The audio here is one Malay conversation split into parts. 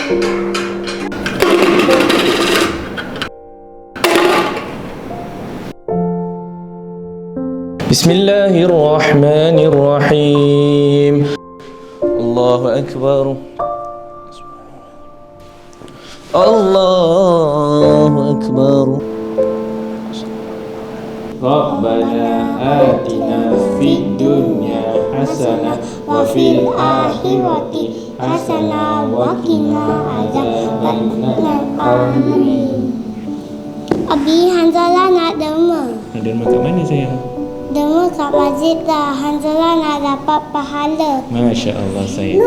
Bismillahirrahmanirrahim. Allahu Akbar. Allahu Akbar. Rabbana atina fid dunya hasanah wa fil akhirati hasanah wa qina adzabannar. Abi Hanzalah nak derma. Nak derma kat mana sayang? Derma kat masjid dah. Hanzalah nak dapat pahala. Masya Allah sayang.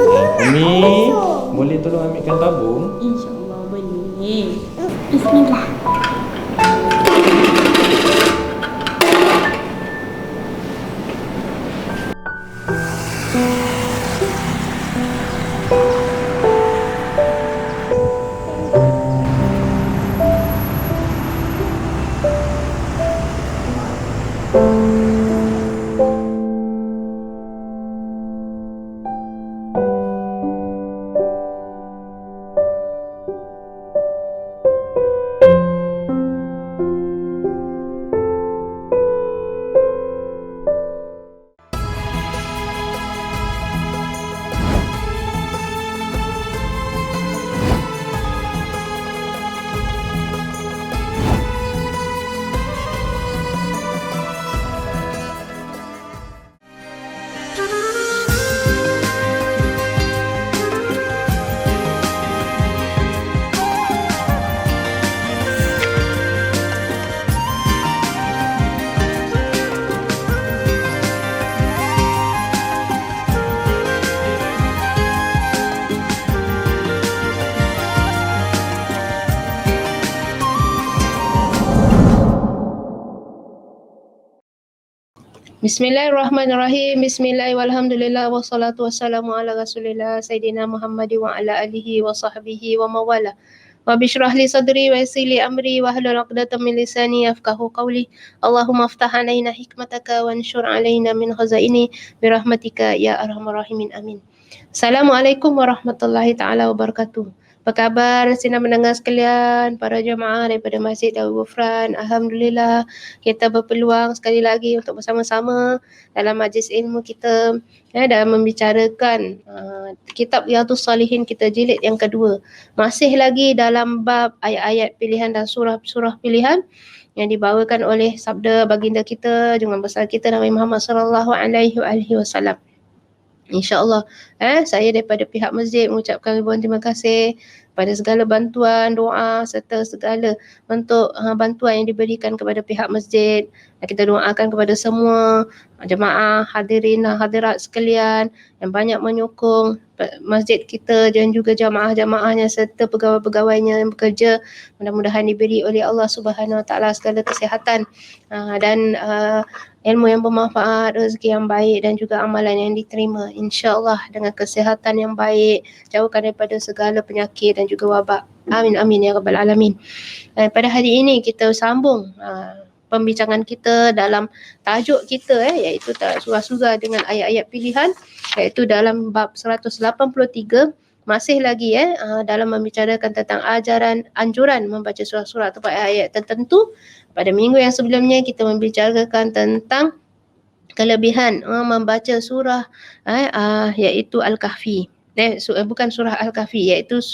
Umi, boleh tolong ambilkan tabung? InsyaAllah boleh. Bismillah. Bismillahirrahmanirrahim. Bismillah walhamdulillah wassalatu wassalamu ala Rasulillah Sayyidina Muhammad wa ala alihi wa sahbihi wa mawala. Rabbi shrah li sadri wa yassir li amri wa hlul 'uqdatam min lisani yafqahu qawli. Allahumma aftah 'alaina hikmataka wa anshur 'alaina min khazaini bi rahmatika ya arhamar rahimin. Amin. Assalamualaikum warahmatullahi taala wabarakatuh. Apa khabar sidang mendengar sekalian, para jemaah daripada Masjid Darul Ghufran? Alhamdulillah kita berpeluang sekali lagi untuk bersama-sama dalam majlis ilmu kita dalam membicarakan kitab Riyadhus Salihin kita jilid yang kedua. Masih lagi dalam bab ayat-ayat pilihan dan surah-surah pilihan yang dibawakan oleh sabda baginda kita, junjungan besar kita Nabi Muhammad sallallahu alaihi wasallam. InsyaAllah saya daripada pihak masjid mengucapkan ribuan terima kasih pada segala bantuan, doa serta segala bentuk bantuan yang diberikan kepada pihak masjid. Kita doakan kepada semua jemaah, hadirin dan hadirat sekalian yang banyak menyokong masjid kita dan juga jemaah-jemaahnya serta pegawai-pegawainya yang bekerja. Mudah-mudahan diberi oleh Allah Subhanahu Wa Taala segala kesihatan dan ilmu yang bermanfaat, rezeki yang baik dan juga amalan yang diterima. InsyaAllah dengan kesihatan yang baik, jauhkan daripada segala penyakit dan juga wabak. Amin amin ya rabbal alamin. Pada hari ini kita sambung pembincangan kita dalam tajuk kita iaitu surah-surah dengan ayat-ayat pilihan, iaitu dalam bab 183 masih lagi dalam membicarakan tentang anjuran membaca surah-surah atau ayat-ayat tertentu. Pada minggu yang sebelumnya kita membicarakan tentang kelebihan membaca surah iaitu Al-Kahfi. Bukan surah Al-Kahfi, iaitu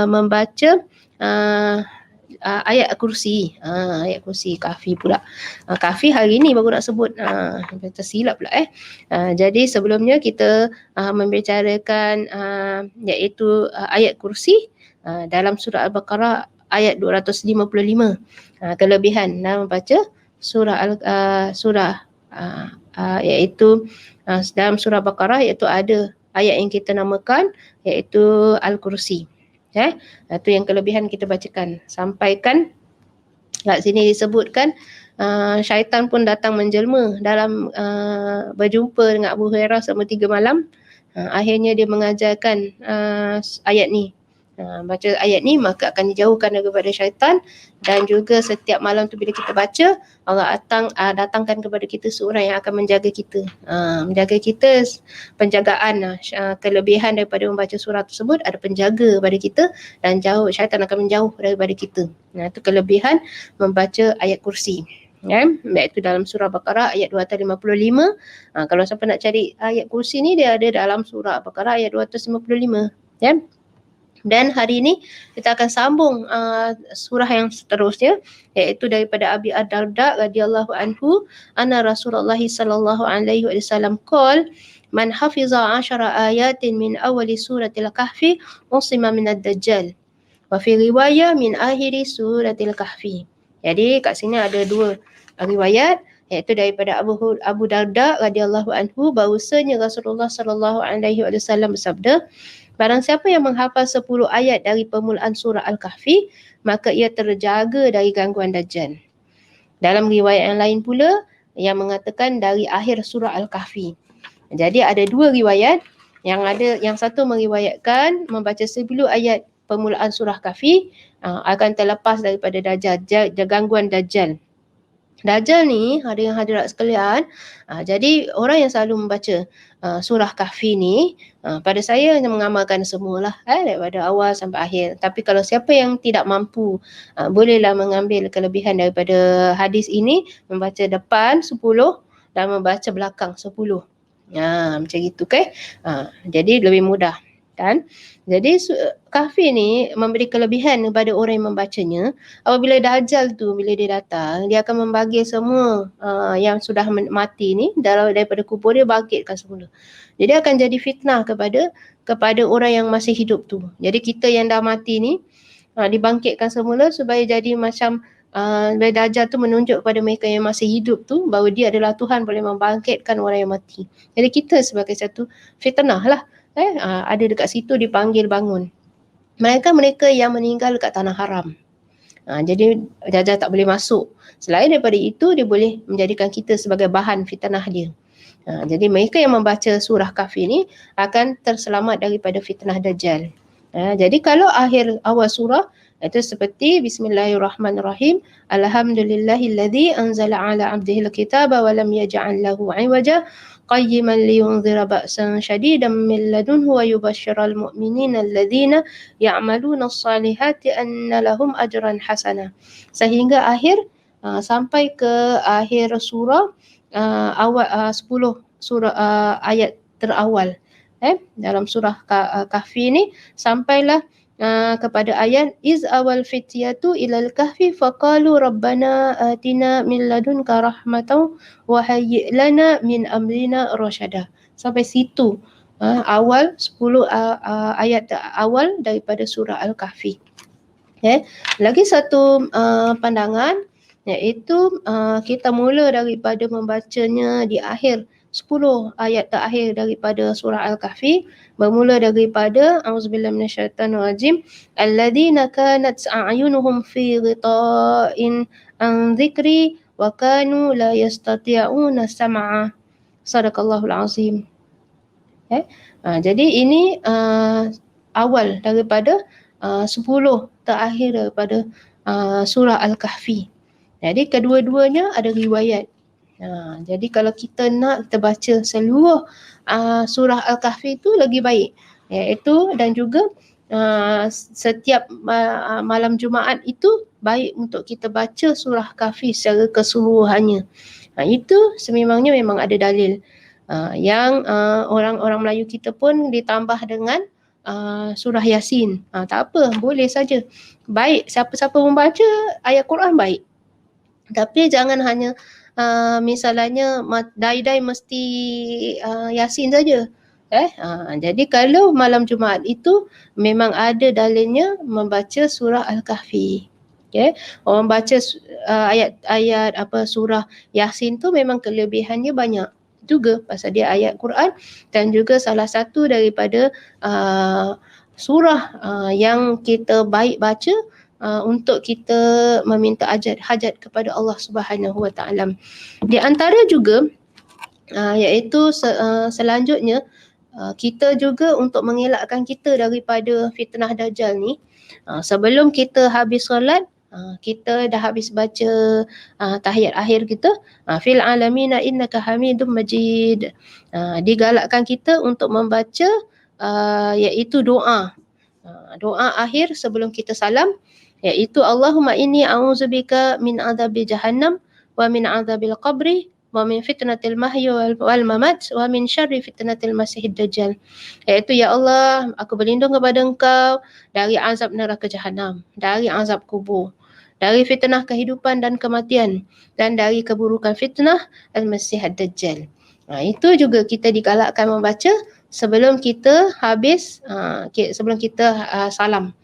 membaca ayat kursi. Ayat kursi Kahfi pula. Kahfi hari ni baru nak sebut. Tersilap pula jadi sebelumnya kita membicarakan iaitu ayat kursi dalam surah Al-Baqarah ayat 255. Kelebihan dalam membaca surah iaitu dalam surah Baqarah, iaitu ada ayat yang kita namakan iaitu Al-Kursi. Itu yang kelebihan kita bacakan. Sampaikan kat sini disebutkan syaitan pun datang menjelma dalam berjumpa dengan Abu Hurairah selama 3 malam. Akhirnya dia mengajarkan ayat ni. Baca ayat ni maka akan dijauhkan daripada syaitan. Dan juga setiap malam tu bila kita baca, Allah datangkan kepada kita seorang yang akan menjaga kita. Menjaga kita, penjagaan, kelebihan daripada membaca surah tersebut, ada penjaga pada kita, dan syaitan akan menjauh daripada kita. Itu kelebihan membaca ayat kursi. Iaitu dalam surah Baqarah ayat 255. Kalau siapa nak cari ayat kursi ni, dia ada dalam surah Baqarah ayat 255. Dan hari ini kita akan sambung surah yang seterusnya, iaitu daripada Abi Ad-Darda radhiyallahu anhu, anna Rasulullah sallallahu alaihi wasallam qala man hafiza 10 ayatin min awali suratil kahfi usima min ad-dajjal wa fi riwayah min akhiri suratil kahfi. Jadi kat sini ada dua riwayat, iaitu daripada Abu Darda radhiyallahu anhu, bahawasanya Rasulullah sallallahu alaihi wasallam bersabda, barang siapa yang menghafal 10 ayat dari permulaan surah Al-Kahfi, maka ia terjaga dari gangguan Dajjal. Dalam riwayat yang lain pula yang mengatakan dari akhir surah Al-Kahfi. Jadi ada dua riwayat, yang satu meriwayatkan membaca 10 ayat permulaan surah Kahfi akan terlepas daripada Dajjal, gangguan Dajjal. Dajjal ni, hadirin hadirat sekalian, jadi orang yang selalu membaca surah Kahfi ni, pada saya hanya mengamalkan semualah daripada awal sampai akhir. Tapi kalau siapa yang tidak mampu, bolehlah mengambil kelebihan daripada hadis ini, membaca depan 10 dan membaca belakang 10. Macam itu kan. Jadi lebih mudah kan. Jadi Kahfi ni memberi kelebihan kepada orang yang membacanya. Apabila Dajjal tu, bila dia datang, dia akan membagi semua yang sudah mati ni daripada kubur dia, bangkitkan semula. Jadi akan jadi fitnah kepada orang yang masih hidup tu. Jadi kita yang dah mati ni dibangkitkan semula supaya jadi macam Dajjal tu menunjuk kepada mereka yang masih hidup tu bahawa dia adalah Tuhan, boleh membangkitkan orang yang mati. Jadi kita sebagai satu fitnah lah. Ada dekat situ dipanggil bangun. Mereka yang meninggal dekat tanah haram. Jadi Dajjal tak boleh masuk. Selain daripada itu, dia boleh menjadikan kita sebagai bahan fitnah dia. Jadi mereka yang membaca surah Kahfi ni akan terselamat daripada fitnah Dajjal. Jadi kalau awal surah itu seperti Bismillahirrahmanirrahim, Alhamdulillahilladzi anzala ala abdihil kitaba wa lam yaj'al lahu 'iwaja qayyiman liyunzira ba'san shadidan min ladunhu wa yubashshiral mu'minina alladzina ya'maluna as-salihati anna lahum ajran hasana. Sehingga akhir sampai ke akhir surah awal 10 surah ayat terawal dalam surah Kahfi ni, sampailah kepada ayat iz awal fityatu ilal kahfi faqalu rabbana atina min ladunka rahmatan wa hayyi' lana min amrina rasyada. Sampai situ awal 10 ayat awal daripada surah Al-Kahfi. Lagi satu pandangan, iaitu kita mula daripada membacanya di akhir 10 ayat terakhir daripada surah Al-Kahfi, bermula daripada auzubillahi minasyaitanir rajim, alladzina kanat a'yunuhum fi ghita'in an dzikri wa kanu la yastati'una sam'a. Sadaqallahul azim. Jadi ini awal daripada 10 terakhir daripada surah Al-Kahfi. Jadi kedua-duanya ada riwayat. Jadi kalau kita nak kita baca seluruh surah Al-Kahfi itu lagi baik, iaitu dan juga setiap malam Jumaat itu baik untuk kita baca surah Kahfi secara keseluruhannya. Itu sememangnya memang ada dalil yang orang-orang Melayu kita pun ditambah dengan surah Yasin. Tak apa, boleh saja. Baik, siapa-siapa membaca ayat Quran baik. Tapi jangan hanya misalnya dai-dai mesti Yasin saja. Jadi kalau malam Jumaat itu memang ada dalilnya membaca surah Al-Kahfi. Orang baca ayat surah Yasin tu memang kelebihannya banyak juga pasal dia ayat Quran, dan juga salah satu daripada surah yang kita baik baca untuk kita meminta hajat kepada Allah Subhanahu Wa Taala. Di antara juga iaitu selanjutnya kita juga untuk mengelakkan kita daripada fitnah Dajjal ni, sebelum kita habis solat, kita dah habis baca tahiyat akhir kita, fil alamina innaka hamidum majid, digalakkan kita untuk membaca iaitu doa, doa akhir sebelum kita salam, iaitu Allahumma inni a'udzubika min adzabi jahannam wa min adzabil qabri wa min fitnatil mahya wal mamat wa min syarri fitnatil masiihid dajjal, iaitu ya Allah, aku berlindung kepada Engkau dari azab neraka jahanam, dari azab kubur, dari fitnah kehidupan dan kematian, dan dari keburukan fitnah al-masih ad-dajjal. Itu juga kita digalakkan membaca sebelum kita habis, sebelum kita salam.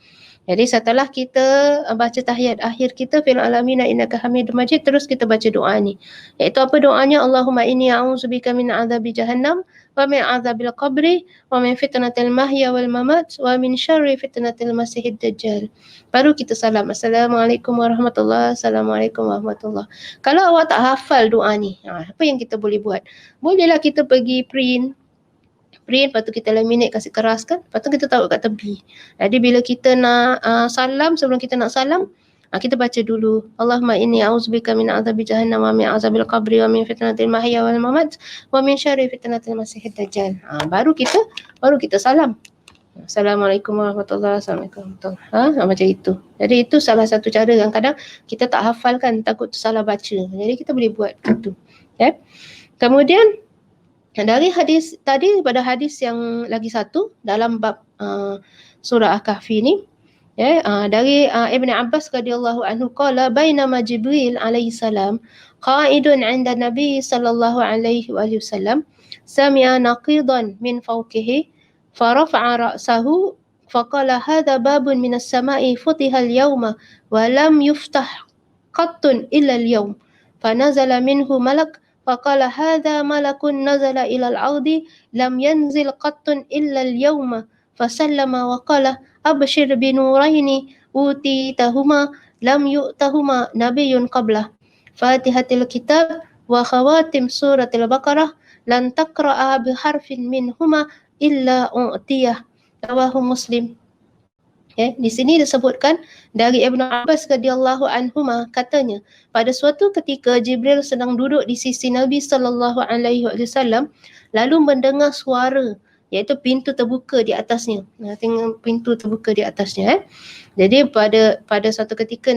Jadi setelah kita baca tahiyat akhir kita, fil alamina innaka hamidum majid, terus kita baca doa ni. Iaitu apa doanya? Allahumma inni a'udzubika min adzabi jahannam wa min adzabil qabri wa min fitnatil mahya wal mamat wa min syarri fitnatil masiihid dajjal. Baru kita salam. Assalamualaikum warahmatullahi, assalamualaikum warahmatullahi. Kalau awak tak hafal doa ni, apa yang kita boleh buat? Bolehlah kita pergi print, lepas tu kita laminate, kasih keraskan, lepas tu kita taruh kat tepi. Jadi bila kita nak salam, sebelum kita nak salam, kita baca dulu Allahumma inni a'udzubika min adzabi jahannam wa min adzabil qabri wa min fitnatil mahya wal mamat wa min syarri fitnatil masiihid dajjal. Baru kita salam. Assalamualaikum warahmatullahi wabarakatuh. Macam itu. Jadi itu salah satu cara yang kadang kita tak hafalkan, takut salah baca. Jadi kita boleh buat itu. Kemudian dari hadis tadi, pada hadis yang lagi satu dalam bab surah Al-Kahfi ni, dari Ibn Abbas radhiyallahu anhu qala bainama Jibril alaihi salam qa'idun 'inda Nabi sallallahu alaihi wasallam sami'a naqidan min fawqihi farafa'a ra'sahu faqala hadha babun minas sama'i futiha al-yawma wa lam yuftah qattun illa al-yawm fanazala minhu malak faqala hadha malakun nazala ila al-ardi lam yanzil qattun illa al-yawma fasallama wa qala abshir binuraini utitahuma lam yu'tahuma nabiyyun qablah fatihatil kitab wa khawatim suratil baqarah lan taqra'a biharfin minhuma illa u'tiyah, rawahu Muslim. Di sini disebutkan dari Ibn Abbas radhiyallahu anhuma, katanya pada suatu ketika Jibril sedang duduk di sisi Nabi sallallahu alaihi wasallam lalu mendengar suara, iaitu pintu terbuka di atasnya. Tengok pintu terbuka di atasnya. Jadi pada suatu ketika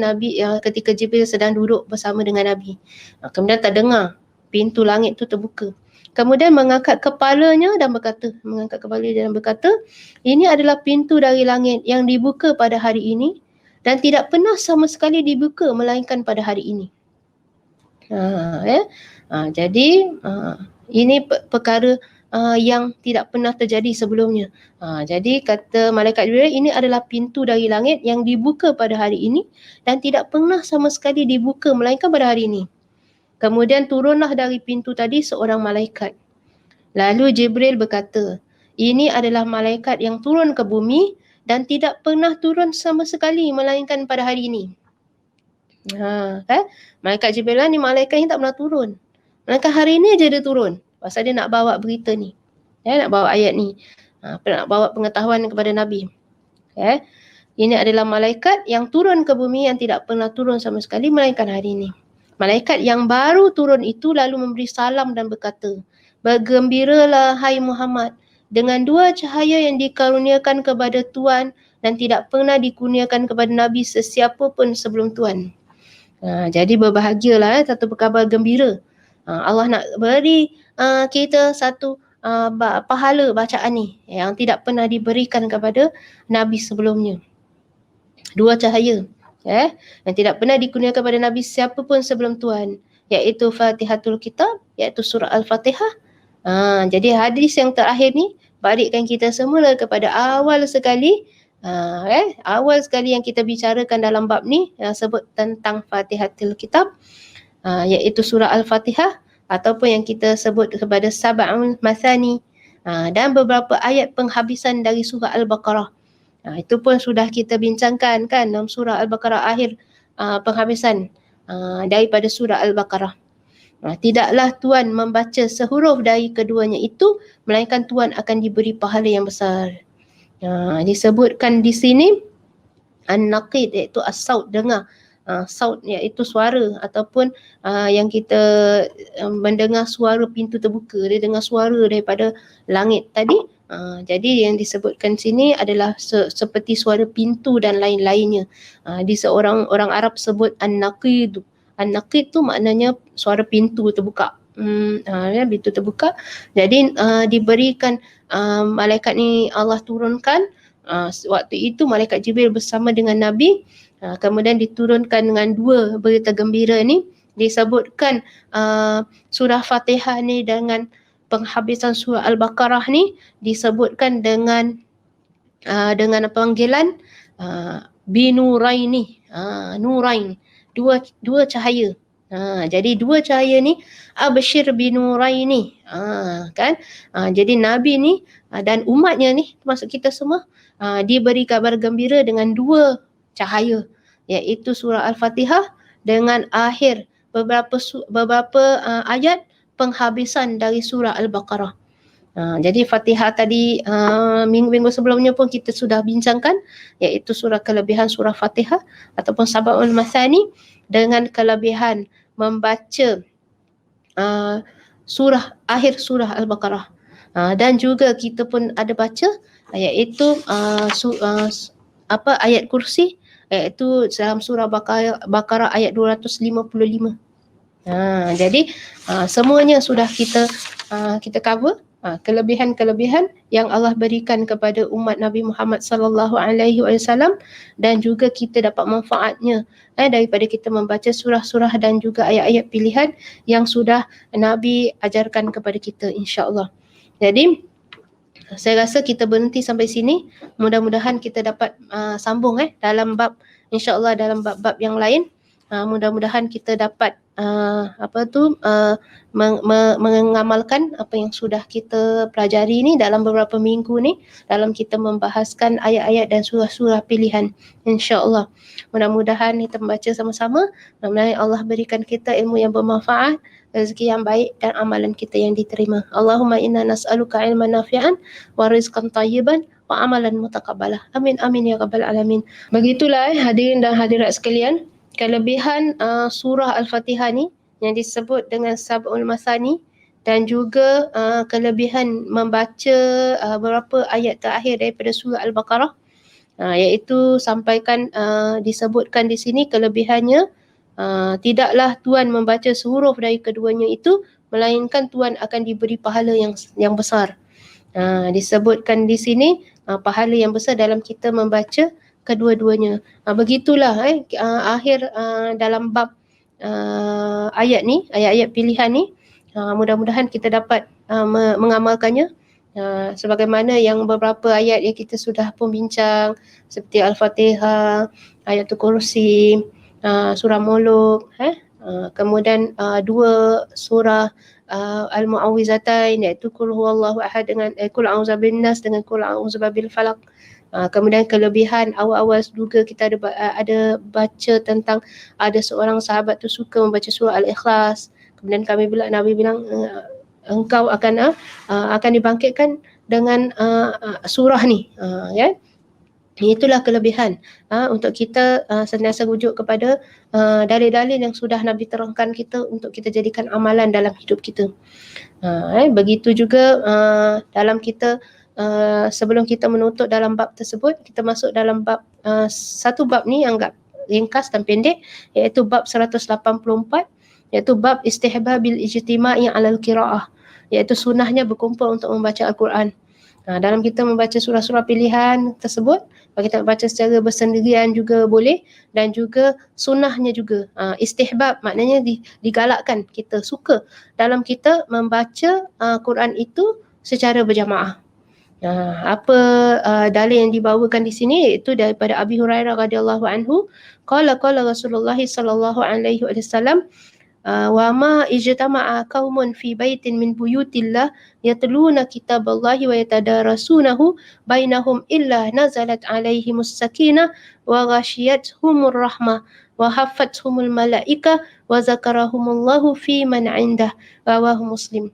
ketika Jibril sedang duduk bersama dengan Nabi, kemudian terdengar pintu langit itu terbuka. Kemudian mengangkat kepalanya dan berkata, ini adalah pintu dari langit yang dibuka pada hari ini dan tidak pernah sama sekali dibuka melainkan pada hari ini. Jadi ini perkara yang tidak pernah terjadi sebelumnya. Jadi kata malaikat Jibril, ini adalah pintu dari langit yang dibuka pada hari ini dan tidak pernah sama sekali dibuka melainkan pada hari ini. Kemudian turunlah dari pintu tadi seorang malaikat. Lalu Jibril berkata, ini adalah malaikat yang turun ke bumi dan tidak pernah turun sama sekali melainkan pada hari ini. Malaikat Jibril ni malaikat yang tak pernah turun. Melainkan hari ini je dia turun. Pasal dia nak bawa berita ni. Nak bawa ayat ni. Nak bawa pengetahuan kepada Nabi. Ini adalah malaikat yang turun ke bumi yang tidak pernah turun sama sekali melainkan hari ini. Malaikat yang baru turun itu lalu memberi salam dan berkata, bergembiralah hai Muhammad dengan dua cahaya yang dikaruniakan kepada Tuhan dan tidak pernah dikurniakan kepada Nabi sesiapa pun sebelum Tuhan. Jadi berbahagialah, satu kabar gembira. Allah nak beri kita satu pahala bacaan ni yang tidak pernah diberikan kepada Nabi sebelumnya. Dua cahaya yang tidak pernah dikurniakan kepada Nabi siapa pun sebelum Tuhan, iaitu Fatihatul Kitab, iaitu surah Al-Fatihah. Jadi hadis yang terakhir ni balikkan kita semula kepada awal sekali yang kita bicarakan dalam bab ni yang sebut tentang Fatihatul Kitab, iaitu surah Al-Fatihah ataupun yang kita sebut kepada Sab'ul Mathani, dan beberapa ayat penghabisan dari surah Al-Baqarah. Itu pun sudah kita bincangkan kan dalam surah Al-Baqarah akhir, penghabisan daripada surah Al-Baqarah. Tidaklah tuan membaca sehuruf dari keduanya itu, melainkan tuan akan diberi pahala yang besar. Disebutkan di sini an-naqid, iaitu as-saut, dengar. Saut iaitu suara, ataupun yang kita mendengar suara pintu terbuka, dia dengar suara daripada langit tadi. Jadi yang disebutkan sini adalah seperti suara pintu dan lain-lainnya. Di seorang orang Arab sebut an-naqid. An-naqid tu maknanya suara pintu terbuka. Pintu terbuka. Jadi diberikan malaikat ni Allah turunkan. Waktu itu malaikat Jibril bersama dengan Nabi, kemudian diturunkan dengan 2 berita gembira ni. Disebutkan surah Fatihah ni dengan penghabisan surah Al-Baqarah ni disebutkan dengan panggilan binuraini, nurain, dua cahaya. Jadi 2 cahaya ni absyir binuraini, kan. Jadi Nabi ni dan umatnya ni, termasuk kita semua, diberi kabar gembira dengan 2 cahaya, iaitu surah Al-Fatihah dengan akhir beberapa ayat penghabisan dari surah Al-Baqarah. Jadi Fatihah tadi minggu-minggu sebelumnya pun kita sudah bincangkan, iaitu kelebihan surah Fatihah ataupun Sab'ul Mathani dengan kelebihan membaca akhir surah Al-Baqarah. Dan juga kita pun ada baca, iaitu ayat kursi, iaitu dalam surah Baqarah ayat 255. Jadi semuanya sudah kita cover, kelebihan-kelebihan yang Allah berikan kepada umat Nabi Muhammad sallallahu alaihi wasallam, dan juga kita dapat manfaatnya daripada kita membaca surah-surah dan juga ayat-ayat pilihan yang sudah Nabi ajarkan kepada kita, insya-Allah. Jadi saya rasa kita berhenti sampai sini. Mudah-mudahan kita dapat sambung dalam bab, insya-Allah dalam bab-bab yang lain. Mudah-mudahan kita dapat mengamalkan apa yang sudah kita pelajari ni dalam beberapa minggu ni, dalam kita membahaskan ayat-ayat dan surah-surah pilihan, insya-Allah. Mudah-mudahan kita membaca sama-sama, mudah-mudahan Allah berikan kita ilmu yang bermanfaat, rezeki yang baik dan amalan kita yang diterima. Allahumma inna nas'aluka ilman nafi'an wa rizqan tayyiban wa amalan mutaqabbalah. Amin amin ya rabbal alamin. Begitulah hadirin dan hadirat sekalian, kelebihan surah Al-Fatihah ni yang disebut dengan Sab'ul Mathani, dan juga kelebihan membaca beberapa ayat terakhir daripada surah Al-Baqarah, iaitu sampaikan disebutkan di sini kelebihannya, tidaklah tuan membaca sehuruf dari keduanya itu, melainkan tuan akan diberi pahala yang besar. Disebutkan di sini pahala yang besar dalam kita membaca kedua-duanya. Begitulah akhir dalam bab ayat-ayat pilihan ni. Mudah-mudahan kita dapat mengamalkannya, sebagaimana yang beberapa ayat yang kita sudah pun bincang, seperti Al-Fatihah, Ayatul Kursi, surah Mulk, kemudian 2 surah Al-Mu'awwizatain, iaitu Qul huwallahu ahad dengan Qul a'udzu binnas dengan Qul a'udzu bil falaq. Kemudian kelebihan awal-awal juga kita ada baca tentang ada seorang sahabat tu suka membaca surah Al-Ikhlas. Kemudian Nabi bilang engkau akan dibangkitkan dengan surah ni, ya. Itulah kelebihan untuk kita sentiasa rujuk kepada dalil-dalil yang sudah Nabi terangkan kita untuk kita jadikan amalan dalam hidup kita. Begitu juga dalam kita sebelum kita menutup dalam bab tersebut, kita masuk dalam bab satu bab ni anggap ringkas dan pendek, iaitu bab 184, iaitu bab istihbabil ijtima'i 'alal qiraah, iaitu sunnahnya berkumpul untuk membaca Al-Quran. Dalam kita membaca surah-surah pilihan tersebut, kita baca secara bersendirian juga boleh, dan juga sunnahnya juga. Istihbab maknanya digalakkan, kita suka dalam kita membaca Quran itu secara berjamaah. Dalil yang dibawakan di sini iaitu daripada Abi Hurairah radhiyallahu anhu, qala Rasulullah sallallahu alaihi wasallam, wa ma ijtama'a qaumun fi baitin min buyutillah yatluna kitaballahi wa yatadarasunahu bainahum illa nazalat alaihimus sakinah wa ghashiyatuhumur rahmah wa haffathumul malaika wa zakarahumullahu fi man 'indah. Rawahu Muslim.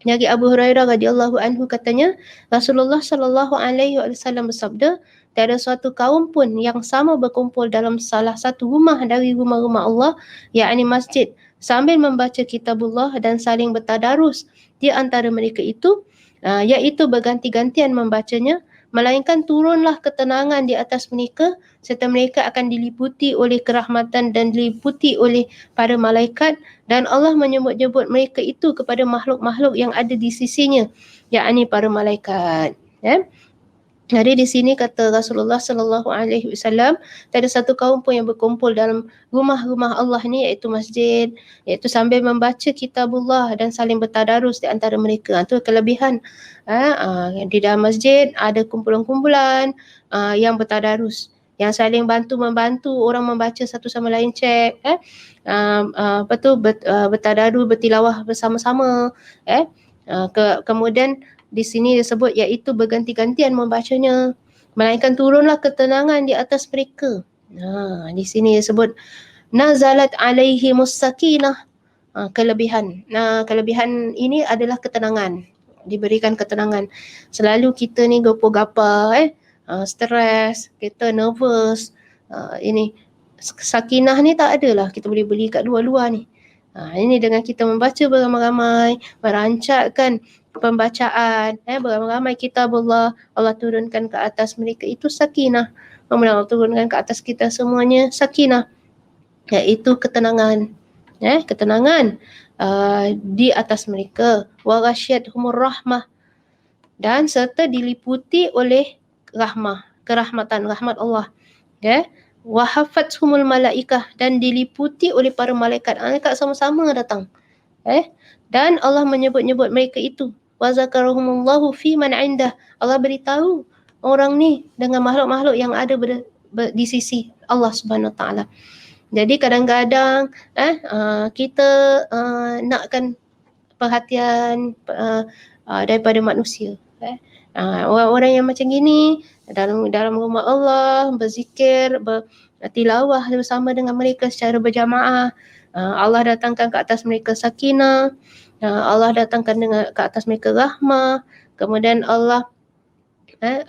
Dari Abu Hurairah radhiyallahu anhu katanya, Rasulullah sallallahu alaihi wasallam bersabda, tiada suatu kaum pun yang sama berkumpul dalam salah satu rumah dari rumah-rumah Allah, yakni masjid, sambil membaca kitabullah dan saling bertadarus di antara mereka itu, iaitu berganti-gantian membacanya, melainkan turunlah ketenangan di atas mereka serta mereka akan diliputi oleh kerahmatan dan diliputi oleh para malaikat, dan Allah menyebut-nyebut mereka itu kepada makhluk-makhluk yang ada di sisinya, yakni para malaikat. Ya. Jadi di sini kata Rasulullah sallallahu alaihi wasallam, tiada satu kaum pun yang berkumpul dalam rumah-rumah Allah ni, iaitu masjid, iaitu sambil membaca kitabullah dan saling bertadarus di antara mereka. Itu kelebihan. Di dalam masjid ada kumpulan-kumpulan yang bertadarus, yang saling bantu-membantu orang membaca satu sama lain, cek bertadarus, bertilawah bersama-sama. Kemudian di sini disebut iaitu berganti-gantian membacanya, melainkan turunlah ketenangan di atas mereka. Di sini disebut nazalat alaihimus sakinah. Kelebihan. Kelebihan ini adalah ketenangan. Diberikan ketenangan. Selalu kita ni gopoh-gapa, stres, kita nervous. Ini sakinah ni tak adalah kita boleh beli kat luar-luar ni. Ini dengan kita membaca beramai-ramai, merancakkan pembacaan, beramai-ramai kitabullah, Allah turunkan ke atas mereka itu sakinah. Allah turunkan ke atas kita semuanya sakinah, iaitu ketenangan. Ketenangan di atas mereka. Wa ghasyiyatuhumur rahmah, dan serta diliputi oleh rahmah, kerahmatan, rahmat Allah. Wa haffathumul malaikah, dan diliputi oleh para malaikat. Malaikat sama-sama datang. Dan Allah menyebut-nyebut mereka itu. Wa zakarahumullahu fi man 'indah. Allah beritahu orang ni dengan makhluk-makhluk yang ada di sisi Allah Subhanahu Wa Taala. Jadi kadang-kadang kita nakkan perhatian daripada manusia. Orang-orang yang macam gini dalam rumah Allah berzikir, bertilawah bersama dengan mereka secara berjamaah, Allah datangkan ke atas mereka sakinah, Allah datangkan ke atas mereka rahmah, kemudian Allah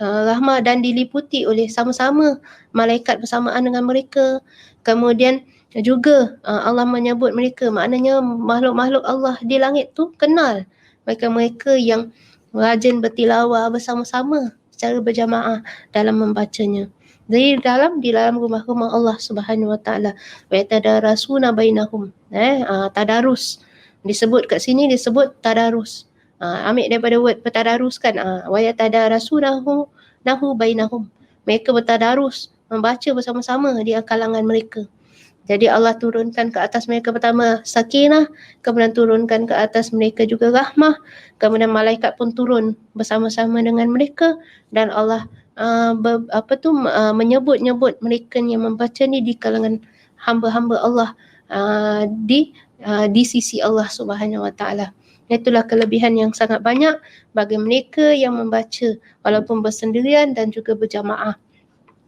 rahmah dan diliputi oleh sama-sama malaikat bersamaan dengan mereka. Kemudian juga Allah menyebut mereka, maknanya makhluk-makhluk Allah di langit tu kenal mereka-mereka yang rajin bertilawah bersama-sama secara berjamaah dalam membacanya. Di dalam rumah-rumah Allah Subhanahu Wa Taala. Wa yatadarasuna bainahum. Tadarus. Disebut kat sini disebut tadarus. Ambil daripada word bertadaruskan. Wa yatadarasunahu bainahum. Mereka bertadarus, membaca bersama-sama di kalangan mereka. Jadi Allah turunkan ke atas mereka pertama sakinah, kemudian turunkan ke atas mereka juga rahmah, kemudian malaikat pun turun bersama-sama dengan mereka, dan Allah menyebut-nyebut mereka yang membaca ni di kalangan hamba-hamba Allah di sisi Allah Subhanahu Wa Taala. Itulah kelebihan yang sangat banyak bagi mereka yang membaca walaupun bersendirian dan juga berjamaah.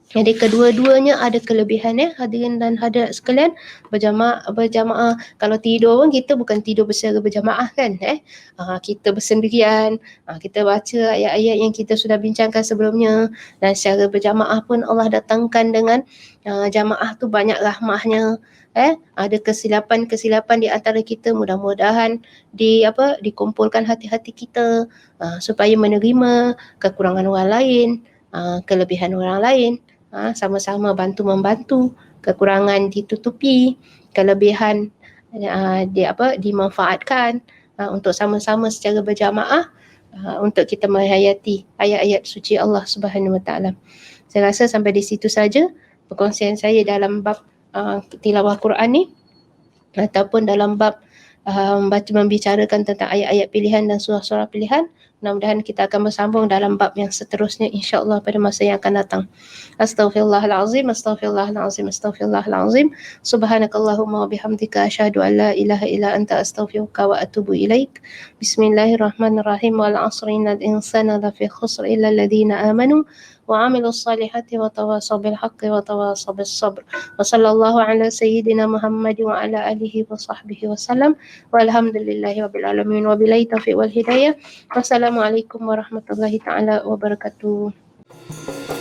Jadi kedua-duanya ada kelebihan, hadirin dan hadirat sekalian. Berjamaah. Kalau tidur pun kita bukan tidur bersama berjamaah kan, kita bersendirian, kita baca ayat-ayat yang kita sudah bincangkan sebelumnya, dan secara berjamaah pun Allah datangkan dengan jamaah tu banyak rahmahnya. Ada kesilapan-kesilapan di antara kita, mudah-mudahan dikumpulkan hati-hati kita supaya menerima kekurangan orang lain, kelebihan orang lain. Sama-sama bantu-membantu, kekurangan ditutupi, kelebihan dimanfaatkan untuk sama-sama secara berjamaah untuk kita menghayati ayat-ayat suci Allah Subhanahu Wa Taala. Saya rasa sampai di situ saja perkongsian saya dalam bab tilawah Quran ni, ataupun dalam bab membicarakan tentang ayat-ayat pilihan dan surah-surah pilihan. Mudah-mudahan kita akan bersambung dalam bab yang seterusnya insya-Allah pada masa yang akan datang. Astaghfirullahalazim, astaghfirullahalazim, astaghfirullahalazim. Subhanakallahumma wa bihamdika asyhadu an la ilaha illa anta astaghfiruka wa atubu ilaik. Bismillahirrahmanirrahim. Wal 'asri innal insana lafi khusr illa alladhina amanu وعملوا الصالحات وتواصوا بالحق وتواصوا بالصبر وصلى الله على سيدنا محمد وعلى آله وصحبه وسلم والحمد لله رب العالمين وبالله التوفيق والهداية والسلام عليكم warahmatullahi taala wabarakatuh.